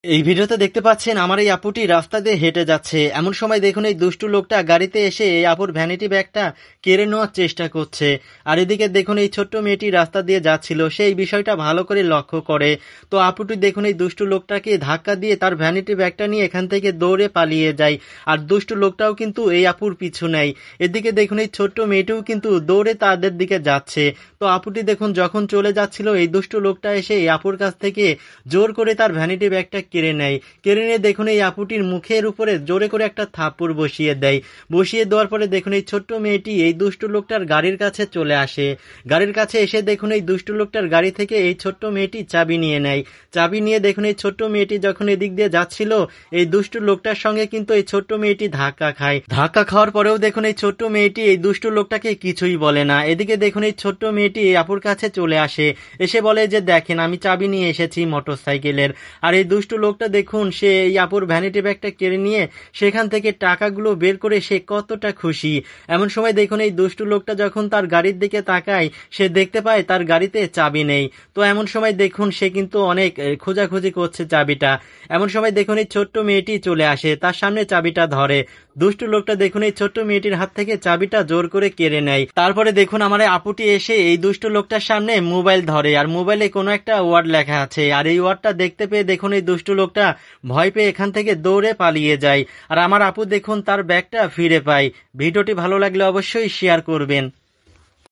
এই ভিডিওতে দেখতে পাচ্ছেন আমার এই আপুটি রাস্তা দিয়ে হেঁটে যাচ্ছে। এমন সময় দেখুন এই দুষ্টু লোকটা গাড়িতে এসে এই আপুর ভ্যানিটি ব্যাগটা কেড়ে নেওয়ার চেষ্টা করছে। আর এদিকে দেখুন এই ছোট্ট মেয়েটি রাস্তা দিয়ে যাচ্ছিল, সে এই বিষয়টা ভালো করে লক্ষ্য করে। তো আপুটি দেখুন এই দুষ্টু লোকটাকে ধাক্কা দিয়ে তার ভ্যানিটি ব্যাগটা নিয়ে এখান থেকে দৌড়ে পালিয়ে যায়। আর দুষ্টু লোকটাও কিন্তু এই আপুর পিছু নেয়। এদিকে দেখুন এই ছোট্ট মেয়েটিও কিন্তু দৌড়ে তাদের দিকে যাচ্ছে। তো আপুটি দেখুন যখন চলে যাচ্ছিল এই দুষ্টু লোকটা এসে এই আপুর কাছ থেকে জোর করে তার ভ্যানিটি ব্যাগটা কেড়ে নেয়। কেড়ে নিয়ে দেখুন এই আপুটির মুখের উপরে জোরে করে একটা থাপ্পড় বসিয়ে দেয়। বসিয়ে দেওয়ার পরে দেখুন এই ছোট্ট মেয়েটি এই দুষ্টু লোকটার গাড়ির কাছে চলে আসে। গাড়ির কাছে এসে দেখুন এই দুষ্টু লোকটার গাড়ি থেকে এই ছোট্ট মেয়েটি চাবি নিয়ে নেয়। চাবি নিয়ে দেখুন এই ছোট্ট মেয়েটি যখন এদিক দিয়ে যাচ্ছিল এই দুষ্টু লোকটার সঙ্গে কিন্তু এই ছোট্ট মেয়েটি ধাক্কা খায়। ধাক্কা খাওয়ার পরেও দেখুন এই ছোট্ট মেয়েটি এই দুষ্টু লোকটাকে কিছুই বলে না। এদিকে দেখুন এই ছোট্ট মেয়েটি এই আপুর কাছে চলে আসে, এসে বলে যে দেখেন আমি চাবি নিয়ে এসেছি মোটর সাইকেলের। আর এই দুষ্টু লোকটা দেখুন সে এই আপুর ভ্যানিটি ব্যাগটা কেড়ে নিয়ে সেখান থেকে টাকাগুলো বের করে সে কতটা খুশি। এমন সময় দেখুন এই দুষ্টু লোকটা যখন তার গাড়ির দিকে তাকায় সে দেখতে পায় তার গাড়িতে চাবি নেই। তো এমন সময় দেখুন সে কিন্তু অনেক খোঁজাখুঁজি করছে চাবিটা। এমন সময় দেখুন এই ছোট্ট মেয়েটি চলে আসে, তার সামনে চাবিটা ধরে। দুষ্টু লোকটা দেখুন এই ছোট্ট মেয়েটির হাত থেকে চাবিটা জোর করে কেড়ে নেয়। তারপরে দেখুন আমার এই আপুটি এসে এই দুষ্টু লোকটার সামনে মোবাইল ধরে, আর মোবাইলে কোনো একটা ওয়ার্ড লেখা আছে। আর এই ওয়ার্ডটা দেখতে পেয়ে দেখুন এই দুষ্টু লোকটা ভয় পেয়ে এখান থেকে দৌড়ে পালিয়ে যায়। আর আমার আপু দেখুন তার ব্যাগটা ফিরে পায়। ভিডিওটি ভালো লাগলে অবশ্যই শেয়ার করবেন।